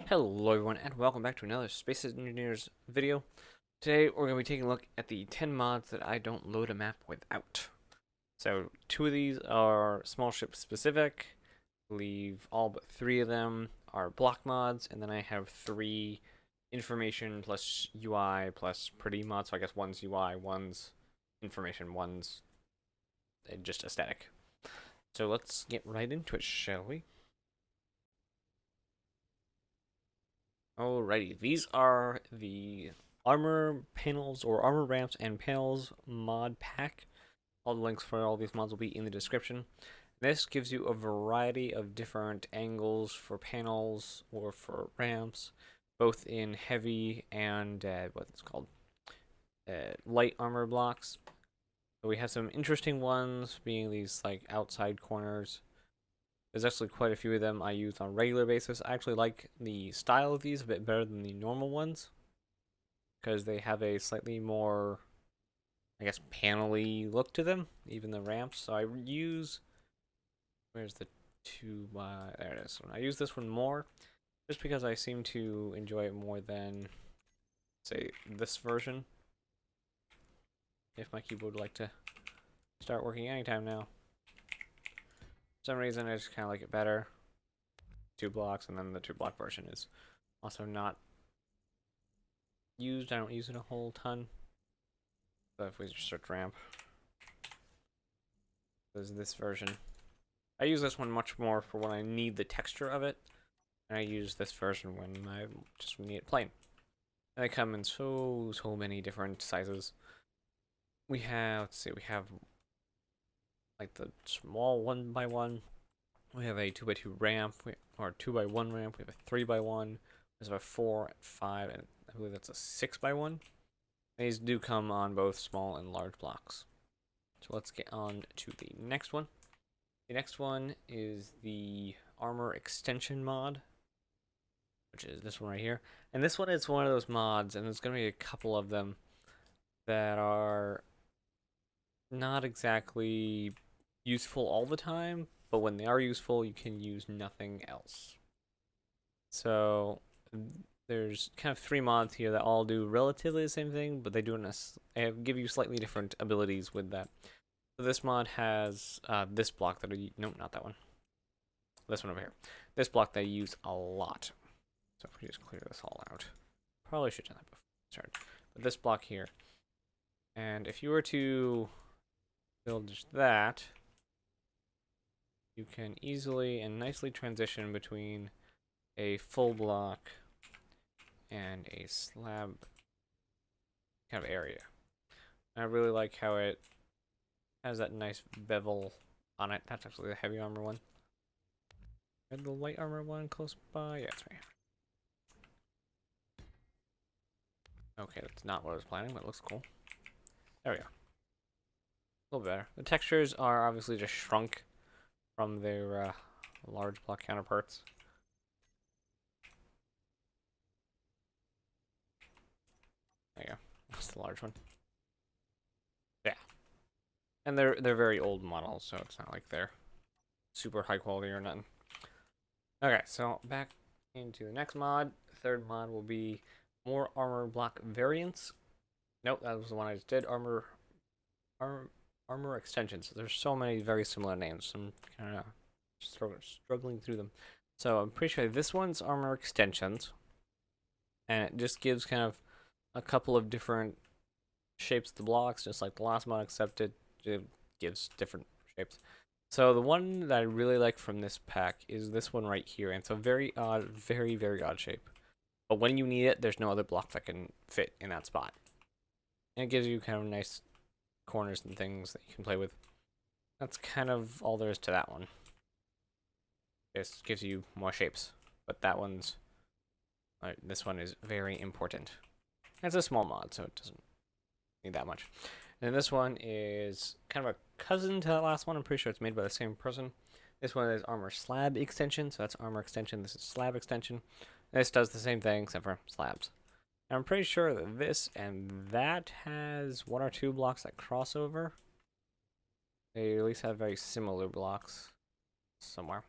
Hello everyone and welcome back to another Space Engineers video. Today we're going to be taking a look at the 10 mods that I don't load a map without. So 2 of these are small ship specific. I believe all but 3 of them are block mods, and then I have 3 information plus UI plus pretty mods. So I guess one's UI, one's information, one's just aesthetic. So let's get right into it, shall we? Alrighty, these are the armor panels or armor ramps and panels mod pack. All the links for all these mods will be in the description. This gives you a variety of different angles for panels or for ramps, both in heavy and what's called light armor blocks. So we have some interesting ones, being these like outside corners. There's actually quite a few of them I use on a regular basis. I actually like the style of these a bit better than the normal ones, because they have a slightly more, I guess, panel-y look to them, even the ramps. So I use, where's the 2 by, there it is. I use this one more, just because I seem to enjoy it more than, say, this version. If my keyboard would like to start working anytime now. For some reason, I just kind of like it better. 2 blocks, and then the 2 block version is also not used. I don't use it a whole ton. But if we just search ramp, there's this version. I use this one much more for when I need the texture of it, and I use this version when I just need it plain. And they come in so many different sizes. We have, let's see, we have like the small 1x1. We have a 2x2 ramp, or 2x1 ramp. We have a 3x1. There's a 4, 5, and I believe that's a 6x1. These do come on both small and large blocks. So let's get on to the next one. The next one is the armor extension mod, which is this one right here. And this one is one of those mods, and there's going to be a couple of them that are not exactly useful all the time, but when they are useful, you can use nothing else. So there's kind of 3 mods here that all do relatively the same thing, but they do give you slightly different abilities with that. So this mod has this block that no, not that one. This one over here. This block that I use a lot. So if we just clear this all out, probably should have done that before we started. But this block here, and if you were to build just that, you can easily and nicely transition between a full block and a slab kind of area. And I really like how it has that nice bevel on it. That's actually the heavy armor one. And the light armor one close by. Yeah, it's right here. Okay, that's not what I was planning, but it looks cool. There we go. A little better. The textures are obviously just shrunk from their large block counterparts. There you go. That's the large one. Yeah. And they're very old models, so it's not like they're super high quality or nothing. Okay, so back into the next mod. The 3rd mod will be more armor block variants. Nope, that was the one I just did. Armor extensions. There's so many very similar names. I'm kind of struggling through them. So I'm pretty sure this one's armor extensions, and it just gives kind of a couple of different shapes of the blocks, just like the last mod, except it gives different shapes. So the one that I really like from this pack is this one right here, and it's a very odd, very odd shape. But when you need it, there's no other block that can fit in that spot. And it gives you kind of nice corners and things that you can play with. That's kind of all there is to that one. It gives you more shapes, but that one's, this one is very important. It's a small mod, so it doesn't need that much. And this one is kind of a cousin to that last one. I'm pretty sure it's made by the same person. This one is armor slab extension, so that's armor extension. This is slab extension. This does the same thing except for slabs. And I'm pretty sure that this and that has 1 or 2 blocks that cross over. They at least have very similar blocks somewhere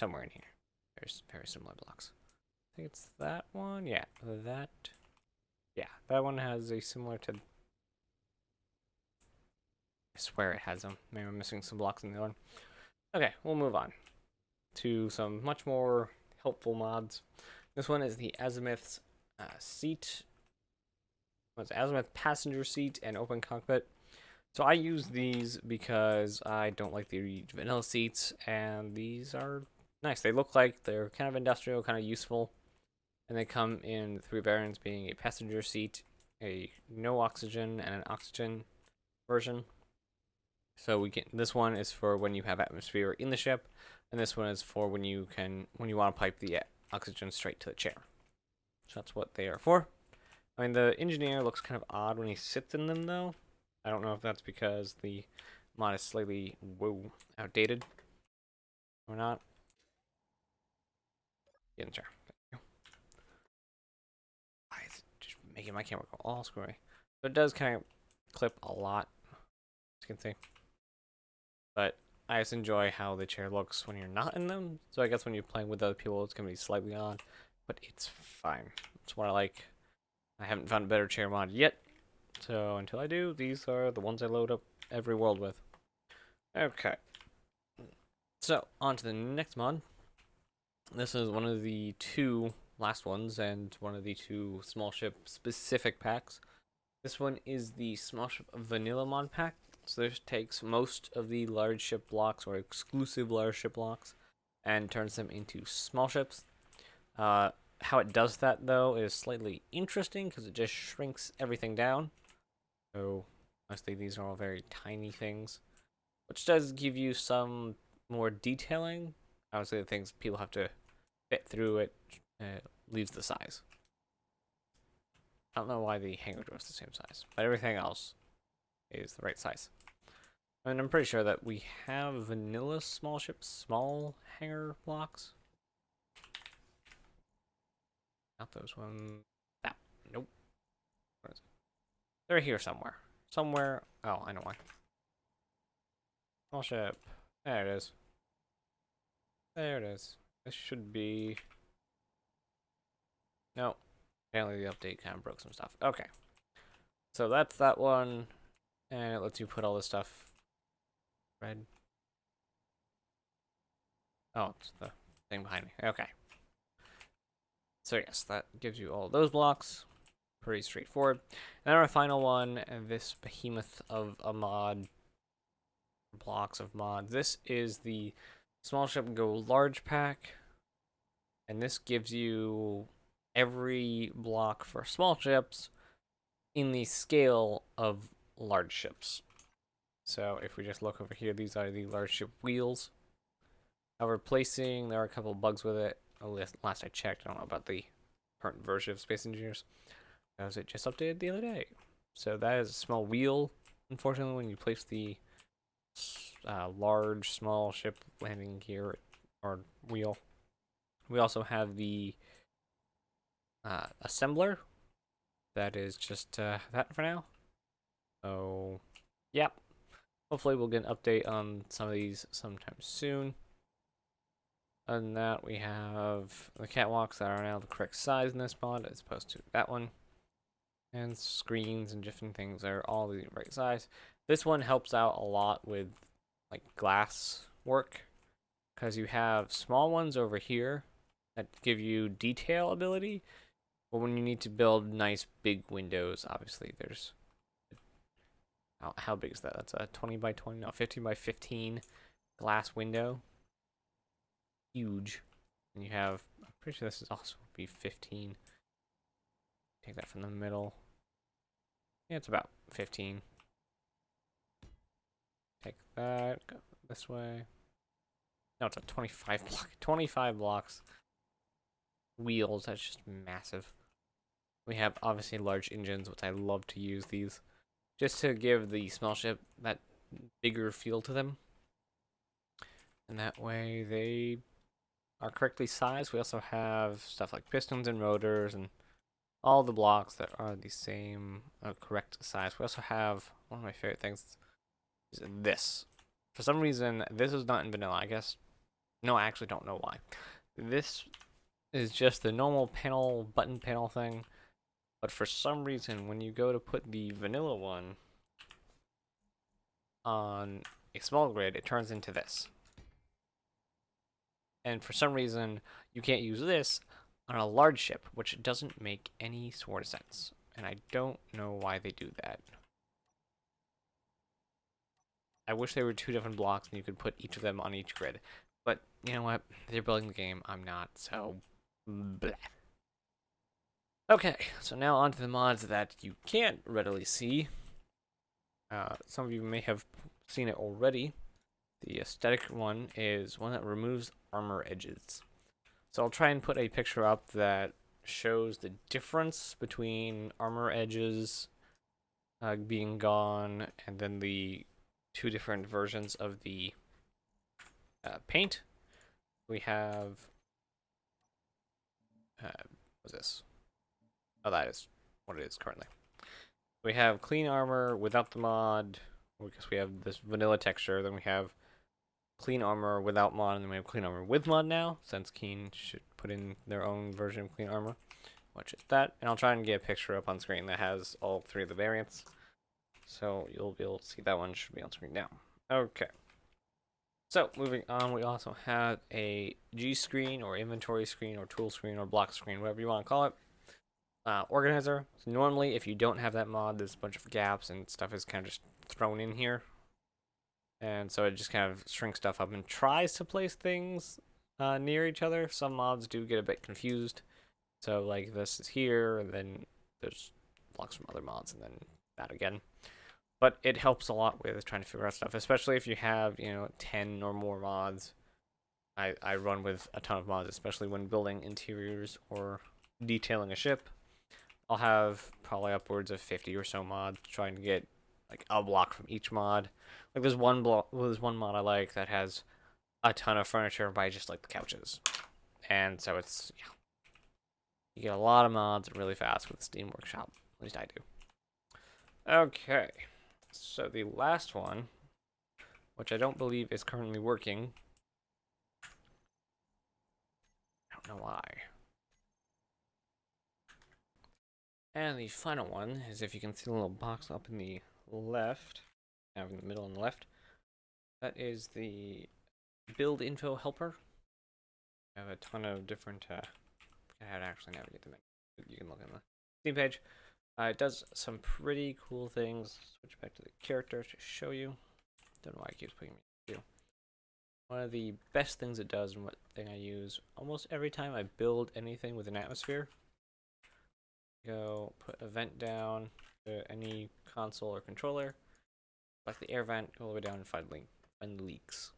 in here. There's very similar blocks. think it's that one. Yeah, that. Yeah, that one has a similar to. I swear it has them. Maybe I'm missing some blocks in the other one. Okay, we'll move on to some much more helpful mods. This one is the Azimuth's seat. What's Azimuth passenger seat and open cockpit. So I use these because I don't like the vanilla seats, and these are nice. They look like they're kind of industrial, kind of useful, and they come in 3 variants, being a passenger seat, a no oxygen, and an oxygen version. So we can. This one is for when you have atmosphere in the ship, and this one is for when you want to pipe the oxygen straight to the chair. So that's what they are for. I mean, the engineer looks kind of odd when he sits in them, though. I don't know if that's because the mod is slightly outdated or not. Get in the chair. Why is it just making my camera go all squirmy? So it does kind of clip a lot, as you can see. But I just enjoy how the chair looks when you're not in them. So I guess when you're playing with other people, it's going to be slightly odd. But it's fine. That's what I like. I haven't found a better chair mod yet. So until I do, these are the ones I load up every world with. Okay. So on to the next mod. This is one of the 2 last ones and one of the 2 small ship specific packs. This one is the small ship vanilla mod pack. So this takes most of the large ship blocks or exclusive large ship blocks and turns them into small ships. How it does that, though, is slightly interesting because it just shrinks everything down. So, mostly these are all very tiny things, which does give you some more detailing. Obviously, the things people have to fit through it leaves the size. I don't know why the hanger door is the same size, but everything else is the right size. And I'm pretty sure that we have vanilla small ships, small hanger blocks. Not those ones. That. Nope. Where is it? They're here somewhere. Somewhere. Oh, I know why. Small ship. There it is. There it is. This should be. No. Apparently the update kind of broke some stuff. Okay. So that's that one. And it lets you put all this stuff. Red. Oh, it's the thing behind me. Okay. So yes, that gives you all those blocks. Pretty straightforward. And then our final one, this behemoth of a mod. Blocks of mods. This is the small ship go large pack. And this gives you every block for small ships in the scale of large ships. So if we just look over here, these are the large ship wheels. However, placing, there are a couple of bugs with it. Last I checked, I don't know about the current version of Space Engineers, because it just updated the other day. So that is a small wheel. Unfortunately, when you place the large small ship landing gear or wheel, we also have the assembler. That is just that for now. So, yep. Hopefully we'll get an update on some of these sometime soon. Other than that, we have the catwalks that are now the correct size in this mod as opposed to that one. And screens and different things are all the right size. This one helps out a lot with like glass work because you have small ones over here that give you detail ability. But when you need to build nice big windows, obviously there's how big is that? That's a 20 by 20, no, 15 by 15 glass window. Huge. And you have, I'm pretty sure this is also be 15. Take that from the middle. Yeah, it's about 15. Take that, go this way. No, it's a 25 block. 25 blocks. Wheels, that's just massive. We have obviously large engines, which I love to use these. Just to give the small ship that bigger feel to them. And that way they are correctly sized. We also have stuff like pistons and rotors and all the blocks that are the same correct size. We also have one of my favorite things is this. For some reason, this is not in vanilla, I guess. No, I actually don't know why. This is just the normal panel, button panel thing. But for some reason, when you go to put the vanilla one on a small grid, it turns into this. And for some reason, you can't use this on a large ship, which doesn't make any sort of sense. And I don't know why they do that. I wish they were two different blocks and you could put each of them on each grid. But you know what? They're building the game. I'm not, so bleh. Okay, so now on to the mods that you can't readily see. Some of you may have seen it already. The aesthetic one is one that removes armor edges. So I'll try and put a picture up that shows the difference between armor edges being gone and then the two different versions of the paint. We have what's this? Oh, that is what it is currently. We have clean armor without the mod, because we have this vanilla texture. Then we have clean armor without mod, and then we have clean armor with mod now, since Keen should put in their own version of clean armor, which is that. And I'll try and get a picture up on screen that has all three of the variants. So you'll be able to see that one should be on screen now. Okay. So moving on, we also have a G screen or inventory screen or tool screen or block screen, whatever you want to call it. Organizer. So normally, if you don't have that mod, there's a bunch of gaps and stuff is kind of just thrown in here. And so it just kind of shrinks stuff up and tries to place things near each other. Some mods do get a bit confused. So like this is here, and then there's blocks from other mods, and then that again. But it helps a lot with trying to figure out stuff, especially if you have, 10 or more mods. I run with a ton of mods, especially when building interiors or detailing a ship. I'll have probably upwards of 50 or so mods trying to get like a block from each mod. Like there's one mod I like that has a ton of furniture, but I just like the couches. And so it's you get a lot of mods really fast with Steam Workshop. At least I do. Okay. So the last one, which I don't believe is currently working. I don't know why. And the final one is, if you can see the little box up in the left, kind of in the middle and the left, that is the BuildInfo helper. I have a ton of different, I had to actually navigate them. You can look on the Steam page. It does some pretty cool things. Switch back to the character to show you. Don't know why it keeps putting me to do. One of the best things it does, and what thing I use almost every time I build anything with an atmosphere, go put a vent down to any console or controller, like the air vent, go all the way down and find leaks.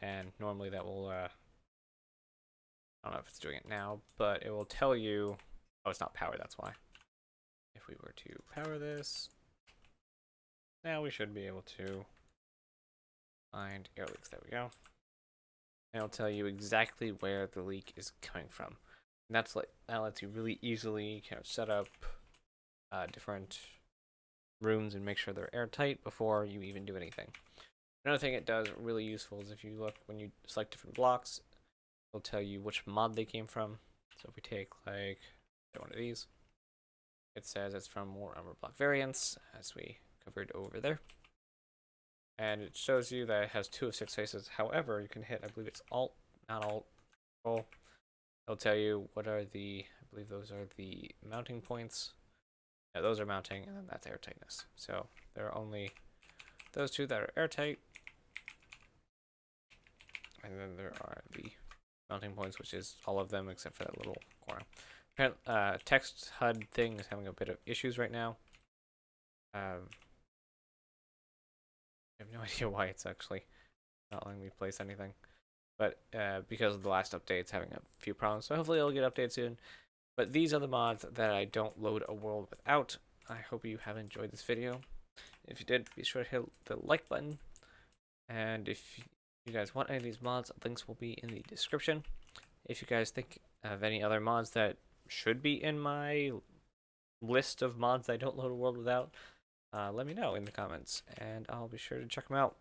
And normally that will, I don't know if it's doing it now, but it will tell you, oh, it's not powered, that's why. If we were to power this, now we should be able to find air leaks. There we go. And it'll tell you exactly where the leak is coming from. And that lets you really easily kind of set up different rooms and make sure they're airtight before you even do anything. Another thing it does really useful is if you look, when you select different blocks, it'll tell you which mod they came from. So if we take like one of these, it says it's from more armor block variants, as we covered over there. And it shows you that it has 2 of 6 faces. However, you can hit, I believe it's Alt, not Alt, Control. It'll tell you what are the, I believe those are the mounting points. Yeah, those are mounting, and then that's airtightness. So there are only those 2 that are airtight. And then there are the mounting points, which is all of them except for that little corner. Text HUD thing is having a bit of issues right now. I have no idea why it's actually not letting me place anything. But because of the last update, it's having a few problems. So hopefully it'll get updated soon. But these are the mods that I don't load a world without. I hope you have enjoyed this video. If you did, be sure to hit the like button. And if you guys want any of these mods, links will be in the description. If you guys think of any other mods that should be in my list of mods I don't load a world without, let me know in the comments, and I'll be sure to check them out.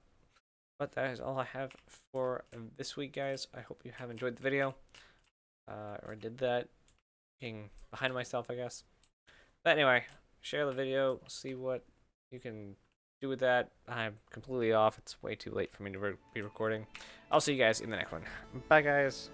But that is all I have for this week, guys. I hope you have enjoyed the video. Or did that. Being behind myself, I guess. But anyway, share the video. See what you can do with that. I'm completely off. It's way too late for me to be recording. I'll see you guys in the next one. Bye, guys.